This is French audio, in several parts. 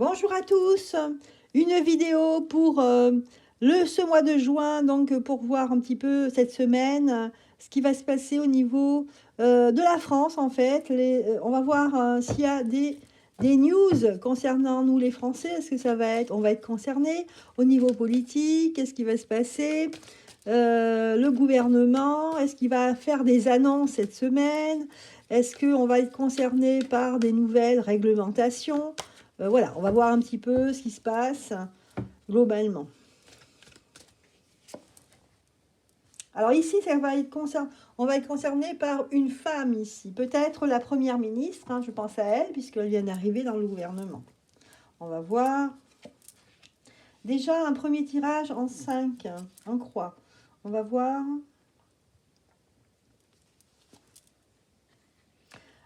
Bonjour à tous, une vidéo pour ce mois de juin, donc pour voir un petit peu cette semaine ce qui va se passer au niveau de la France en fait. On va voir s'il y a des news concernant nous les Français. Est-ce que on va être concerné au niveau politique? Qu'est-ce qui va se passer? Le gouvernement, est-ce qu'il va faire des annonces cette semaine? Est-ce qu'on va être concerné par des nouvelles réglementations? Voilà, on va voir un petit peu ce qui se passe globalement. Alors ici, on va être concerné par une femme ici, peut-être la première ministre, hein, je pense à elle, puisqu'elle vient d'arriver dans le gouvernement. On va voir. Déjà, un premier tirage en 5, en croix. On va voir.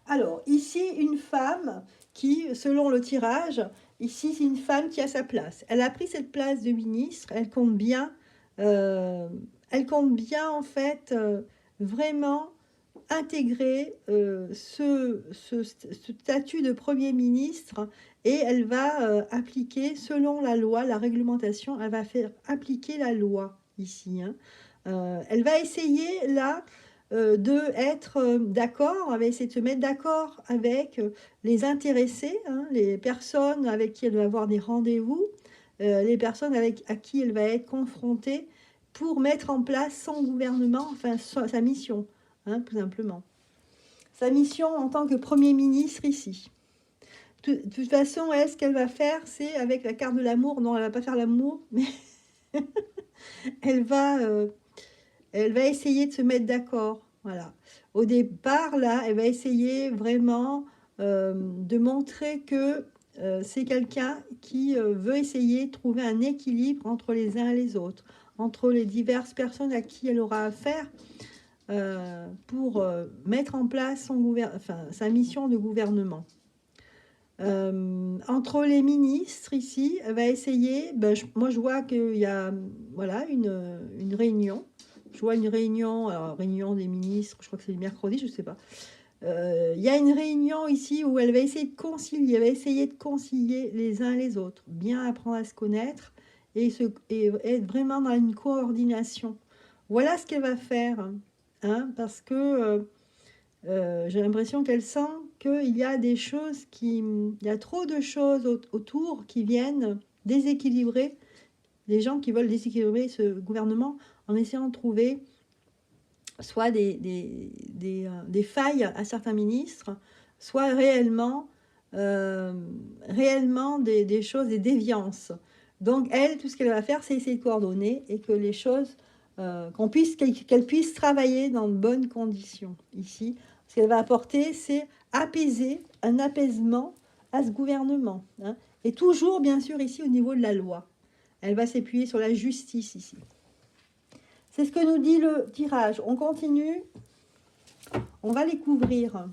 Alors, ici, une femme qui, selon le tirage, ici, c'est une femme qui a sa place. Elle a pris cette place de ministre, euh, elle compte bien en fait, vraiment intégrer ce statut de Premier ministre et elle va appliquer, selon la loi, la réglementation, elle va faire appliquer la loi ici, hein. Elle va essayer là de être d'accord, elle va essayer de se mettre d'accord avec les intéressés, hein, les personnes avec qui elle va avoir des rendez-vous, les personnes à qui elle va être confrontée pour mettre en place son gouvernement, enfin sa mission, hein, tout simplement. Sa mission en tant que Premier ministre ici. De toute façon, elle, ce qu'elle va faire, c'est avec la carte de l'amour. Non, elle ne va pas faire l'amour, mais elle va, euh, elle va essayer de se mettre d'accord. Voilà. Au départ, là, elle va essayer vraiment de montrer que c'est quelqu'un qui veut essayer de trouver un équilibre entre les uns et les autres, entre les diverses personnes à qui elle aura affaire pour mettre en place sa mission de gouvernement. Entre les ministres ici, elle va essayer, moi je vois qu'il y a voilà, une réunion. Je vois une réunion, alors réunion des ministres, je crois que c'est le mercredi, je ne sais pas. Il y a une réunion ici où elle va essayer de concilier, elle va essayer de concilier les uns les autres, bien apprendre à se connaître et être vraiment dans une coordination. Voilà ce qu'elle va faire, hein, parce que j'ai l'impression qu'elle sent qu'il y a des choses il y a trop de choses autour qui viennent déséquilibrer, des gens qui veulent déséquilibrer ce gouvernement en essayant de trouver soit des failles à certains ministres, soit réellement des choses, des déviances. Donc elle, tout ce qu'elle va faire, c'est essayer de coordonner et que les choses, qu'elle puisse travailler dans de bonnes conditions ici. Ce qu'elle va apporter, c'est un apaisement à ce gouvernement, hein. Et toujours, bien sûr, ici, au niveau de la loi. Elle va s'appuyer sur la justice ici. C'est ce que nous dit le tirage. On continue. On va les couvrir.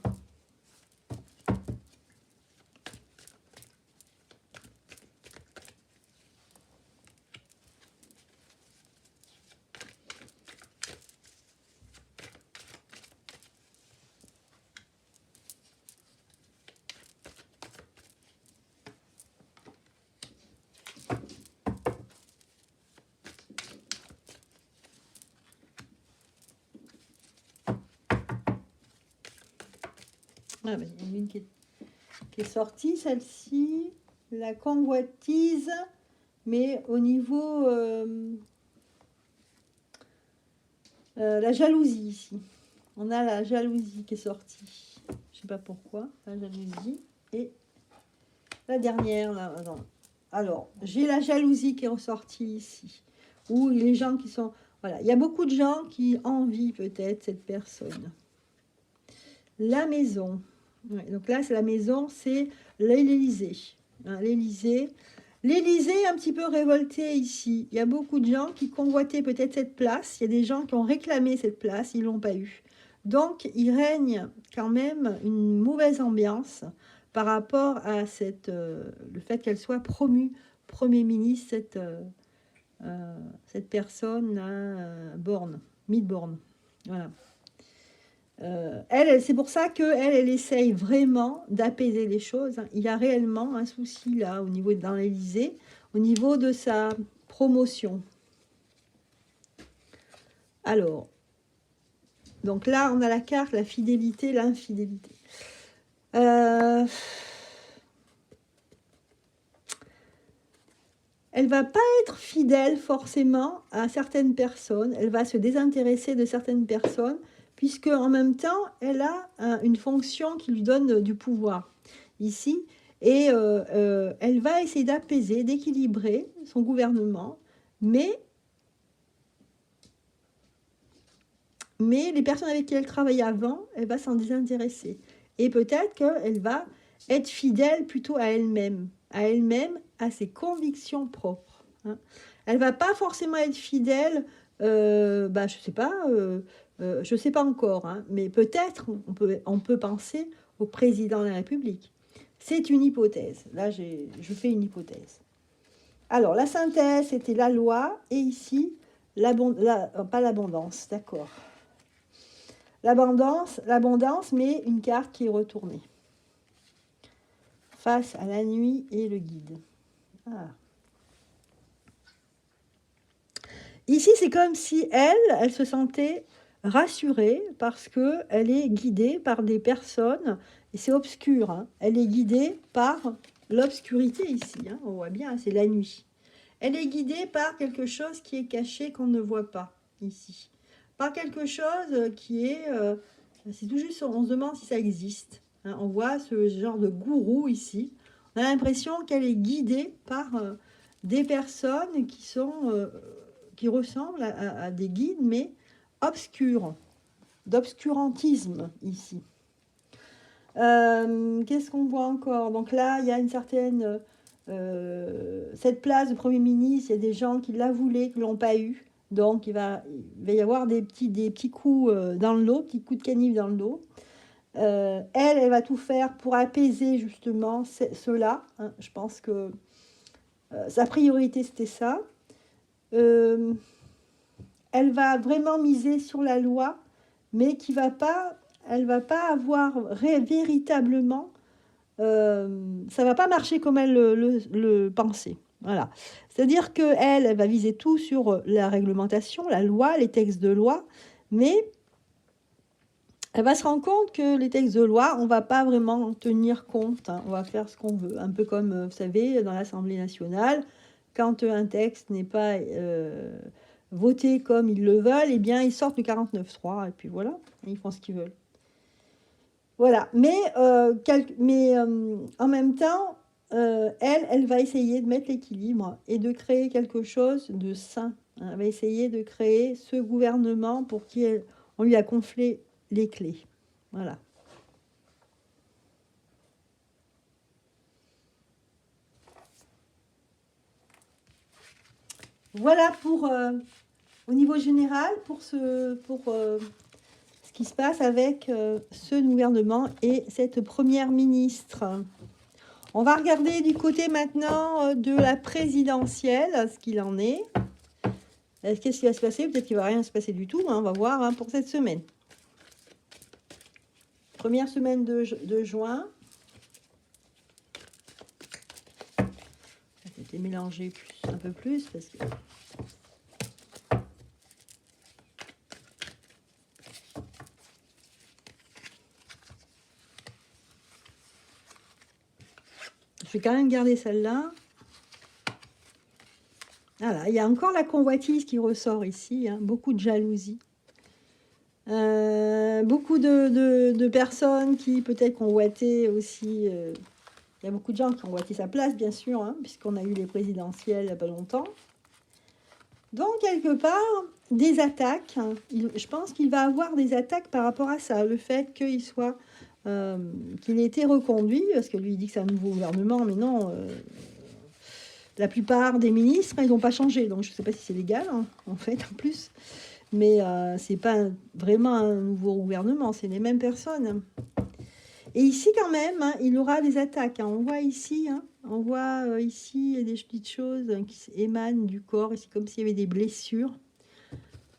Ah, ben, il y en a une qui est sortie, celle-ci. La convoitise, mais au niveau... la jalousie ici. On a la jalousie qui est sortie. Je ne sais pas pourquoi. La jalousie. Et la dernière, là, non. Alors, j'ai la jalousie qui est ressortie ici. Ou les gens qui sont... Voilà, il y a beaucoup de gens qui envient peut-être cette personne. La maison. Ouais, donc là, c'est la maison, c'est l'Élysée. Hein, l'Élysée. L'Élysée est un petit peu révolté ici. Il y a beaucoup de gens qui convoitaient peut-être cette place. Il y a des gens qui ont réclamé cette place, ils ne l'ont pas eu. Donc, il règne quand même une mauvaise ambiance par rapport à le fait qu'elle soit promue Premier ministre, cette personne, Borne, Midborne. Voilà. C'est pour ça qu'elle essaye vraiment d'apaiser les choses. Il y a réellement un souci là, dans l'Élysée, au niveau de sa promotion. Alors, donc là, on a la carte, la fidélité, l'infidélité. Elle va pas être fidèle forcément à certaines personnes. Elle va se désintéresser de certaines personnes, puisque en même temps, elle a une fonction qui lui donne du pouvoir ici. Et elle va essayer d'apaiser, d'équilibrer son gouvernement, mais les personnes avec qui elle travaillait avant, elle va s'en désintéresser. Et peut-être qu'elle va être fidèle plutôt à elle-même, à ses convictions propres. Hein. Elle va pas forcément être fidèle, je sais pas encore, hein, mais peut-être on peut penser au président de la République. C'est une hypothèse. Là, je fais une hypothèse. Alors, la synthèse, c'était la loi, et ici, pas l'abondance, d'accord. L'abondance, mais une carte qui est retournée. Face à la nuit et le guide. Ah. Ici, c'est comme si elle se sentait rassurée parce qu'elle est guidée par des personnes, et c'est obscur, hein. Elle est guidée par l'obscurité ici, hein. On voit bien, c'est la nuit. Elle est guidée par quelque chose qui est caché, qu'on ne voit pas ici. Par quelque chose qui est... c'est tout juste, on se demande si ça existe. Hein, on voit ce genre de gourou ici. On a l'impression qu'elle est guidée par des personnes qui ressemblent à des guides, mais obscurs, d'obscurantisme ici. Qu'est-ce qu'on voit encore? Donc là, il y a une certaine... cette place de Premier ministre, il y a des gens qui la voulaient, qui ne l'ont pas eu. Donc, il va y avoir des petits coups dans le dos, petits coups de canif dans le dos. Elle va tout faire pour apaiser justement cela. Hein. Je pense que sa priorité, c'était ça. Elle va vraiment miser sur la loi, mais elle va pas avoir véritablement... ça va pas marcher comme elle le pensait. Voilà. C'est-à-dire qu'elle va viser tout sur la réglementation, la loi, les textes de loi, mais elle va se rendre compte que les textes de loi, on ne va pas vraiment en tenir compte. Hein. On va faire ce qu'on veut. Un peu comme, vous savez, dans l'Assemblée nationale, quand un texte n'est pas voté comme ils le veulent, eh bien, ils sortent le 49.3 et puis voilà, ils font ce qu'ils veulent. Voilà, mais en même temps, elle va essayer de mettre l'équilibre et de créer quelque chose de sain. Hein. Elle va essayer de créer ce gouvernement pour qui on lui a confié les clés. Voilà. Voilà pour, au niveau général, pour ce qui se passe avec ce gouvernement et cette première ministre. On va regarder du côté maintenant de la présidentielle, ce qu'il en est. Qu'est-ce qui va se passer? Peut-être qu'il ne va rien se passer du tout, hein, on va voir hein, pour cette semaine. Première semaine de juin. Ça a été mélangé un peu plus parce que... Je vais quand même garder celle-là. Voilà, il y a encore la convoitise qui ressort ici, hein, beaucoup de jalousie. Beaucoup de personnes qui peut-être convoitaient aussi... il y a beaucoup de gens qui ont convoité sa place, bien sûr, hein, puisqu'on a eu les présidentielles il n'y a pas longtemps. Donc, quelque part, des attaques. Hein, je pense qu'il va avoir des attaques par rapport à ça. Le fait qu'il soit... qu'il ait été reconduit, parce que lui il dit que c'est un nouveau gouvernement, mais non, la plupart des ministres, ils n'ont pas changé, donc je ne sais pas si c'est légal, hein, en fait, en plus, mais c'est pas vraiment un nouveau gouvernement, c'est les mêmes personnes. Et ici, quand même, hein, il aura des attaques, hein. On voit ici, ici, il y a des petites choses qui émanent du corps, et c'est comme s'il y avait des blessures.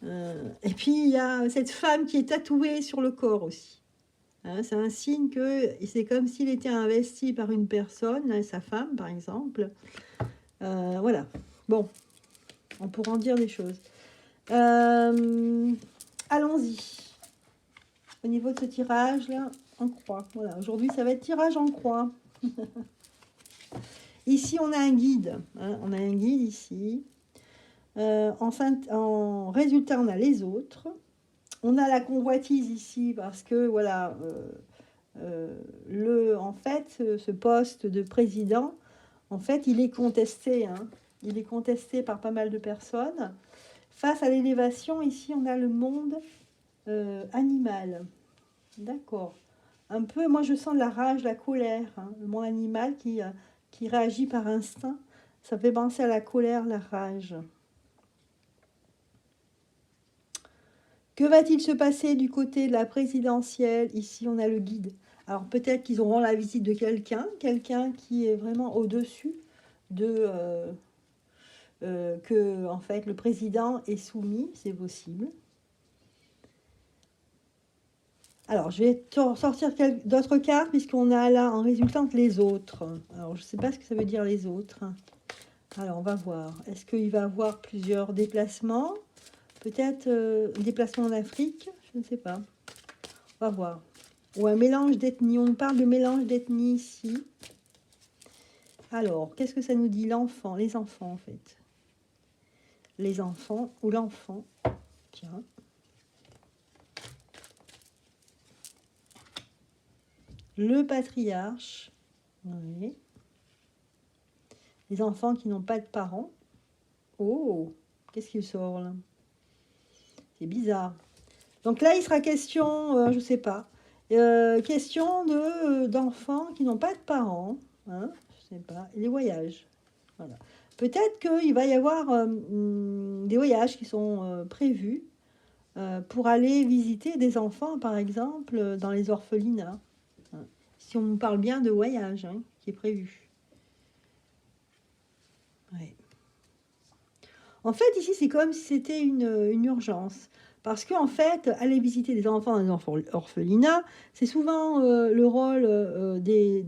Et puis, il y a cette femme qui est tatouée sur le corps aussi. Hein, c'est un signe que c'est comme s'il était investi par une personne, là, sa femme par exemple. Voilà. Bon, on pourra en dire des choses. Allons-y. Au niveau de ce tirage là, en croix. Voilà, aujourd'hui ça va être tirage en croix. Ici on a un guide. Hein, on a un guide ici. En résultat, on a les autres. On a la convoitise ici parce que voilà, en fait, ce poste de président, en fait, il est contesté. Hein. Il est contesté par pas mal de personnes. Face à l'élévation, ici, on a le monde animal. D'accord. Un peu, moi, je sens de la rage, la colère. Hein. Le monde animal qui réagit par instinct. Ça fait penser à la colère, la rage. Que va-t-il se passer du côté de la présidentielle? Ici, on a le guide. Alors, peut-être qu'ils auront la visite de quelqu'un qui est vraiment au-dessus de... que, en fait, le président est soumis, c'est possible. Alors, je vais sortir d'autres cartes, puisqu'on a là en résultante les autres. Alors, je ne sais pas ce que ça veut dire les autres. Alors, on va voir. Est-ce qu'il va avoir plusieurs déplacements? Peut-être déplacement en Afrique? Je ne sais pas. On va voir. Ou un mélange d'ethnie. On nous parle de mélange d'ethnie ici. Alors, qu'est-ce que ça nous dit l'enfant? Les enfants, en fait. Les enfants ou l'enfant. Tiens. Le patriarche. Oui. Les enfants qui n'ont pas de parents. Oh, qu'est-ce qu'il sort là? C'est bizarre. Donc là, il sera question, je ne sais pas, question d'enfants qui n'ont pas de parents. Hein, je ne sais pas. Et les voyages. Voilà. Peut-être qu'il va y avoir des voyages qui sont prévus pour aller visiter des enfants, par exemple, dans les orphelinats. Hein. Si on nous parle bien de voyage hein, qui est prévu. Ouais. En fait, ici, c'est comme si c'était une urgence. Parce qu'en fait, aller visiter des enfants dans les orphelinats, c'est souvent le rôle des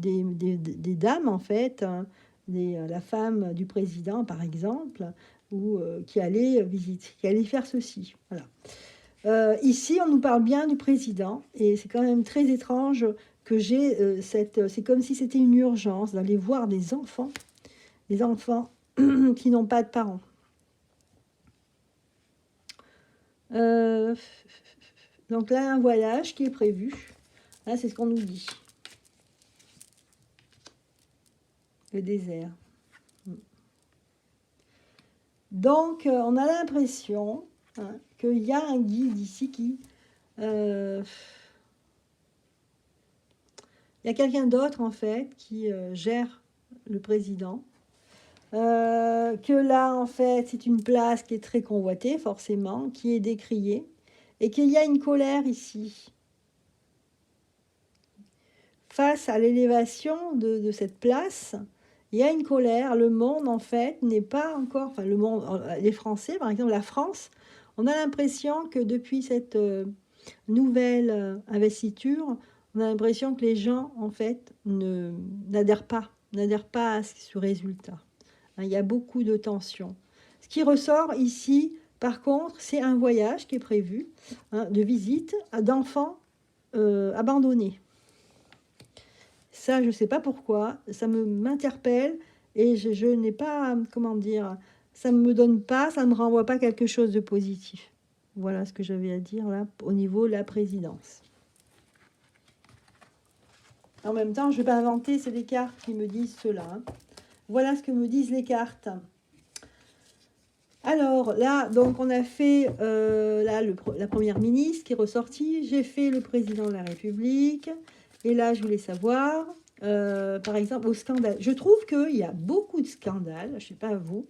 dames, en fait, hein, la femme du président, par exemple, ou qui allait visiter, qui allait faire ceci. Voilà. Ici, on nous parle bien du président, et c'est quand même très étrange que j'ai c'est comme si c'était une urgence d'aller voir des enfants qui n'ont pas de parents. Donc là, un voyage qui est prévu. Là, c'est ce qu'on nous dit. Le désert. Donc, on a l'impression hein, qu'il y a un guide ici qui... il y a quelqu'un d'autre, en fait, qui gère le président. Que là, en fait, c'est une place qui est très convoitée, forcément, qui est décriée. Et qu'il y a une colère ici. Face à l'élévation de cette place, il y a une colère. Le monde, en fait, n'est pas encore... Enfin, le monde, les Français, par exemple, la France, on a l'impression que depuis cette nouvelle investiture, on a l'impression que les gens, en fait, n'adhèrent pas à ce résultat. Il y a beaucoup de tensions. Ce qui ressort ici, par contre, c'est un voyage qui est prévu, hein, de visite d'enfants abandonnés. Ça, je ne sais pas pourquoi, ça m'interpelle et je n'ai pas, comment dire, ça ne me donne pas, ça ne me renvoie pas quelque chose de positif. Voilà ce que j'avais à dire là au niveau de la présidence. En même temps, je ne vais pas inventer, c'est les cartes qui me disent cela. Hein. Voilà ce que me disent les cartes. Alors là, donc on a fait là, la première ministre qui est ressortie. J'ai fait le président de la République. Et là, je voulais savoir, par exemple, au scandale. Je trouve qu'il y a beaucoup de scandales, je ne sais pas vous,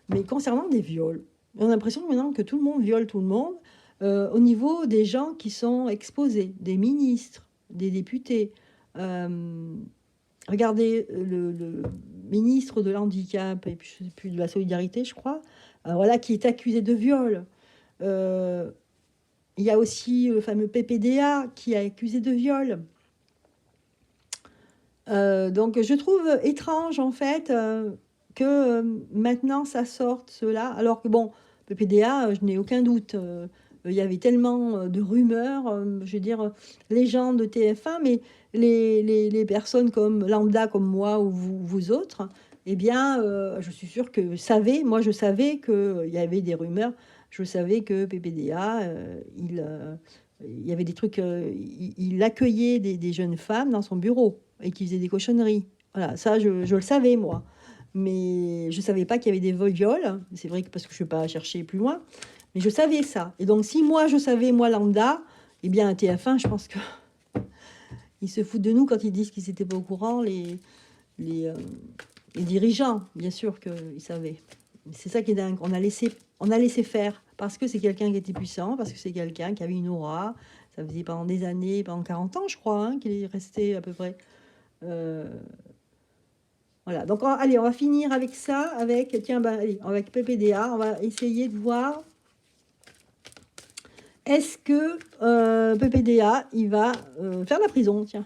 mais concernant des viols. On a l'impression maintenant que tout le monde viole tout le monde au niveau des gens qui sont exposés, des ministres, des députés. Regardez le ministre de l'handicap et puis je sais plus de la solidarité, je crois, voilà, qui est accusé de viol. Il y a aussi le fameux PPDA qui est accusé de viol. Donc je trouve étrange en fait que maintenant ça sorte cela, alors que bon, PPDA, je n'ai aucun doute. Il y avait tellement de rumeurs, je veux dire, légendes de TF1, mais les personnes comme lambda, comme moi ou vous autres, eh bien, je suis sûre que moi je savais qu'il y avait des rumeurs, je savais que PPDA, il y avait des trucs, il accueillait des jeunes femmes dans son bureau et qui faisait des cochonneries. Voilà, ça, je le savais, moi. Mais je ne savais pas qu'il y avait des viols. C'est vrai que parce que je ne suis pas chercher plus loin. Mais je savais ça. Et donc, si moi, je savais, moi, lambda, eh bien, à TF1, je pense qu'ils se foutent de nous quand ils disent qu'ils n'étaient pas au courant, les, euh, les dirigeants, bien sûr qu'ils savaient. C'est ça qui est dingue. On a laissé faire parce que c'est quelqu'un qui était puissant, parce que c'est quelqu'un qui avait une aura. Ça faisait pendant des années, pendant 40 ans, je crois, hein, qu'il est resté à peu près. Euh, voilà, donc allez, on va finir avec ça, avec, tiens, ben, allez, avec PPDA, on va essayer de voir, est-ce que PPDA, il va faire la prison, tiens.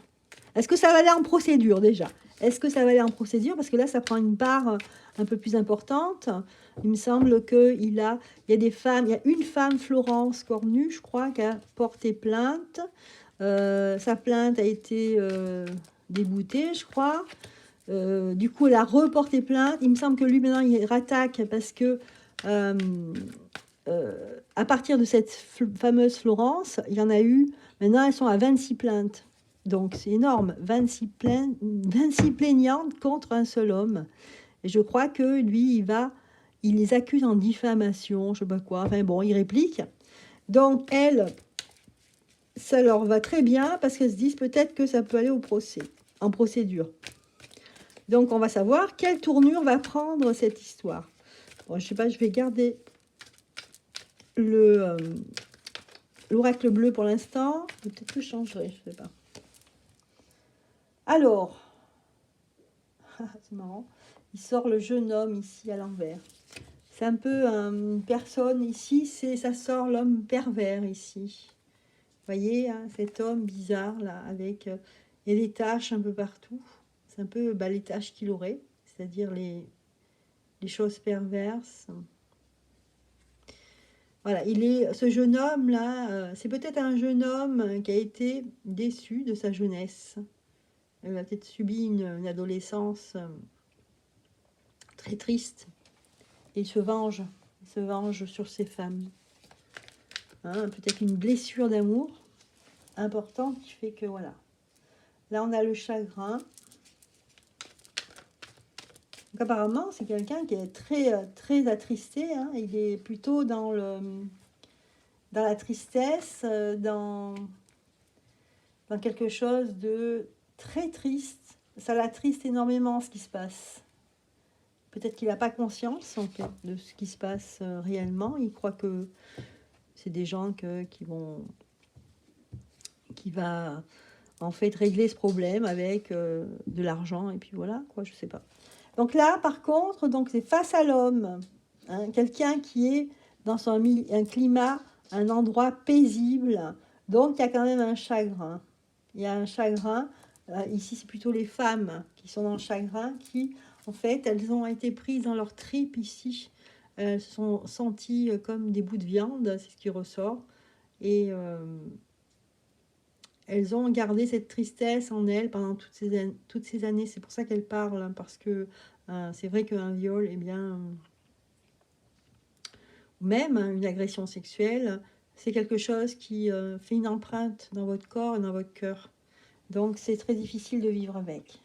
Est-ce que ça va aller en procédure déjà? Est-ce que ça va aller en procédure? Parce que là, ça prend une part un peu plus importante. Il me semble il y a des femmes, il y a une femme, Florence Cornu, je crois, qui a porté plainte. Sa plainte a été déboutée, je crois. Du coup, elle a reporté plainte. Il me semble que lui, maintenant, il rattaque parce que euh, à partir de cette fameuse Florence, il y en a eu, maintenant, elles sont à 26 plaintes. Donc, c'est énorme. 26 plaignantes contre un seul homme. Et je crois que lui, il les accuse en diffamation, je sais pas quoi. Enfin bon, il réplique. Donc, elles, ça leur va très bien parce qu'elles se disent peut-être que ça peut aller au procès, en procédure. Donc, on va savoir quelle tournure va prendre cette histoire. Bon, je sais pas, je vais garder l'oracle bleu pour l'instant. Peut-être que je changerai, je sais pas. Alors, c'est marrant. Il sort le jeune homme ici à l'envers. C'est un peu une personne ici, ça sort l'homme pervers ici. Vous voyez, hein, cet homme bizarre là, avec et les taches un peu partout. C'est un peu les taches qu'il aurait, c'est-à-dire les choses perverses. Voilà, ce jeune homme là, c'est peut-être un jeune homme qui a été déçu de sa jeunesse. Il a peut-être subi une adolescence très triste. Et il se venge sur ses femmes. Hein, peut-être une blessure d'amour importante qui fait que voilà. Là, on a le chagrin. Donc, apparemment, c'est quelqu'un qui est très, très attristé. Hein. Il est plutôt dans la tristesse, dans quelque chose de très triste. Ça l'attriste énormément ce qui se passe. Peut-être qu'il n'a pas conscience en fait, de ce qui se passe réellement. Il croit que c'est des gens qui va en fait régler ce problème avec de l'argent et puis voilà quoi, je sais pas. Donc là, par contre, donc c'est face à l'homme, hein, quelqu'un qui est dans un climat, un endroit paisible. Donc il y a quand même un chagrin. Il y a un chagrin. Ici, c'est plutôt les femmes qui sont dans le chagrin, qui en fait, elles ont été prises dans leur tripes ici. Elles se sont senties comme des bouts de viande, c'est ce qui ressort. Et elles ont gardé cette tristesse en elles pendant toutes ces années. C'est pour ça qu'elles parlent, hein, parce que c'est vrai qu'un viol, eh bien, même hein, une agression sexuelle, c'est quelque chose qui fait une empreinte dans votre corps et dans votre cœur. Donc c'est très difficile de vivre avec.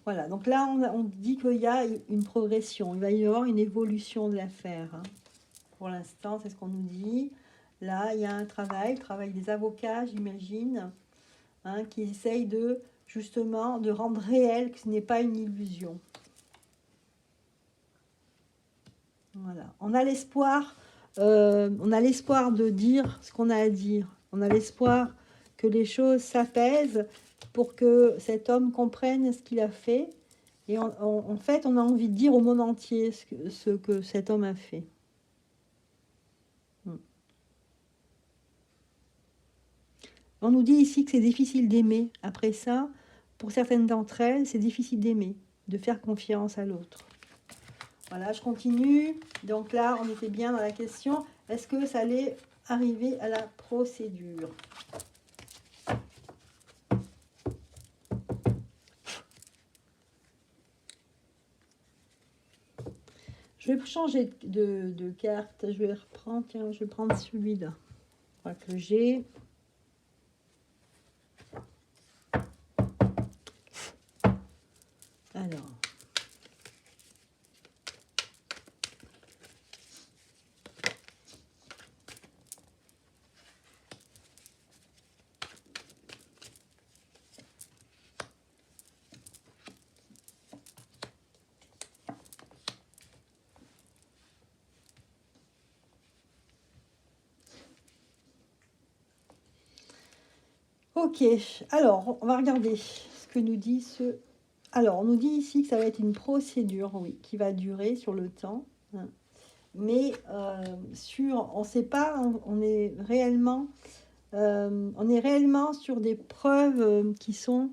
Voilà, donc là, on dit qu'il y a une progression, il va y avoir une évolution de l'affaire. Hein. Pour l'instant, c'est ce qu'on nous dit. Là, il y a un travail, le travail des avocats, j'imagine, hein, qui essayent justement, de rendre réel que ce n'est pas une illusion. Voilà, on a l'espoir de dire ce qu'on a à dire. On a l'espoir que les choses s'apaisent pour que cet homme comprenne ce qu'il a fait Et en fait, on a envie de dire au monde entier ce que cet homme a fait. On nous dit ici que c'est difficile d'aimer. Après ça, pour certaines d'entre elles, c'est difficile d'aimer, de faire confiance à l'autre. Voilà, je continue. Donc là, on était bien dans la question, est-ce que ça allait arriver à la procédure? Je vais changer de carte. Je vais reprendre, tiens, je vais prendre celui-là. Je crois que j'ai. Alors. Ok, alors on va regarder ce que nous dit ce... Alors, on nous dit ici que ça va être une procédure, oui, qui va durer sur le temps. Hein. Mais on ne sait pas, on est réellement sur des preuves qui sont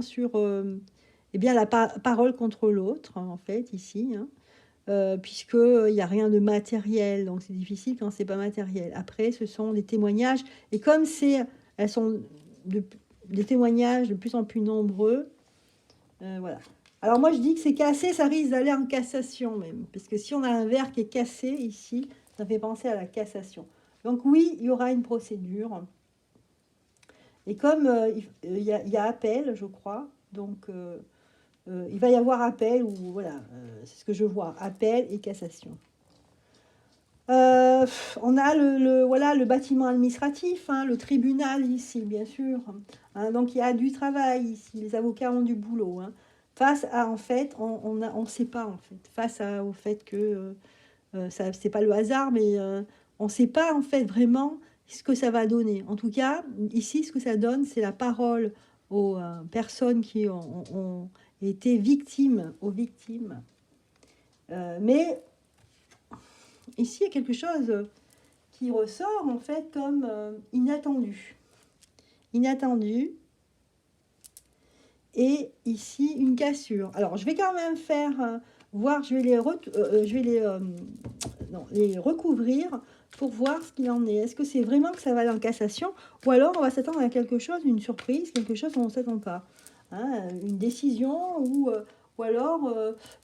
sur eh bien, la parole contre l'autre, hein, en fait, ici. Hein. Puisqu'il n'y a rien de matériel, donc c'est difficile quand c'est pas matériel. Après, ce sont des témoignages, et comme elles sont des témoignages de plus en plus nombreux, voilà. Alors moi je dis que c'est cassé, ça risque d'aller en cassation même, parce que si on a un verre qui est cassé ici, ça fait penser à la cassation. Donc oui, il y aura une procédure, et comme il y a appel, je crois, donc... il va y avoir appel, ou voilà, c'est ce que je vois, appel et cassation. On a voilà, le bâtiment administratif, hein, le tribunal ici, bien sûr. Hein, donc il y a du travail ici, les avocats ont du boulot. Hein. Face à, en fait, on sait pas, en fait, au fait que ça, c'est pas le hasard, mais on ne sait pas, en fait, vraiment ce que ça va donner. En tout cas, ici, ce que ça donne, c'est la parole aux personnes qui ont été victimes, aux victimes. Mais ici, il y a quelque chose qui ressort en fait comme inattendu. Inattendu. Et ici, une cassure. Alors, je vais quand même faire voir, je vais les recouvrir pour voir ce qu'il en est. Est-ce que c'est vraiment que ça va aller en cassation, ou alors on va s'attendre à quelque chose, une surprise, quelque chose dont on ne s'attend pas. Hein, une décision, ou alors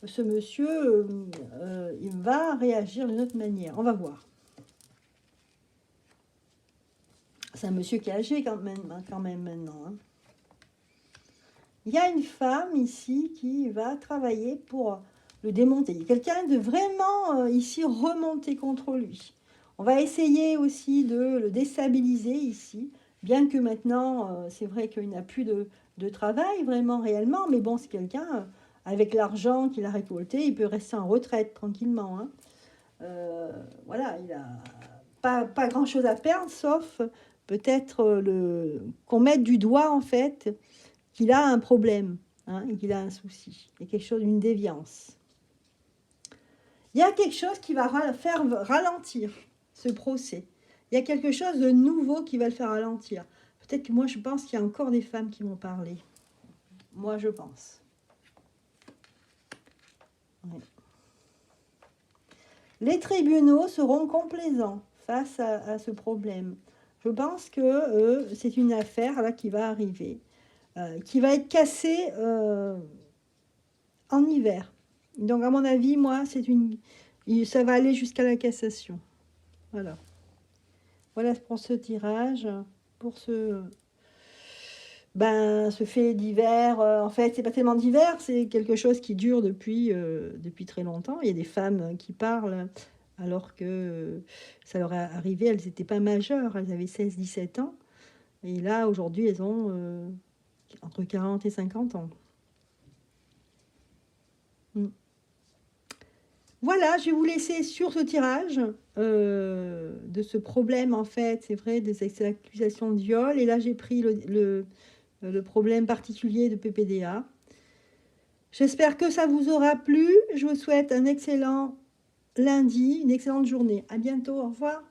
ce monsieur il va réagir d'une autre manière. On va voir. C'est un monsieur qui est âgé quand même maintenant. Hein. Il y a une femme ici qui va travailler pour le démonter. Quelqu'un de vraiment ici remonter contre lui. On va essayer aussi de le déstabiliser ici, bien que maintenant, c'est vrai qu'il n'a plus de travail vraiment réellement, mais bon, c'est quelqu'un avec l'argent qu'il a récolté, il peut rester en retraite tranquillement. Hein. Voilà, il n'a pas grand-chose à perdre, sauf peut-être qu'on mette du doigt en fait qu'il a un problème, hein, et qu'il a un souci, il y a quelque chose, une déviance. Il y a quelque chose qui va faire ralentir ce procès. Il y a quelque chose de nouveau qui va le faire ralentir. Peut-être que moi, je pense qu'il y a encore des femmes qui vont parler. Moi, je pense. Ouais. Les tribunaux seront complaisants face à ce problème. Je pense que c'est une affaire là qui va arriver. Qui va être cassé en hiver. Donc, à mon avis, moi, ça va aller jusqu'à la cassation. Voilà. Voilà pour ce tirage, pour ce fait d'hiver. En fait, c'est pas tellement d'hiver, c'est quelque chose qui dure depuis très longtemps. Il y a des femmes qui parlent alors que ça leur est arrivé, elles n'étaient pas majeures, elles avaient 16-17 ans. Et là, aujourd'hui, elles ont entre 40 et 50 ans. Voilà, je vais vous laisser sur ce tirage de ce problème, en fait, c'est vrai, des accusations de viol. Et là, j'ai pris le problème particulier de PPDA. J'espère que ça vous aura plu. Je vous souhaite un excellent lundi, une excellente journée. À bientôt. Au revoir.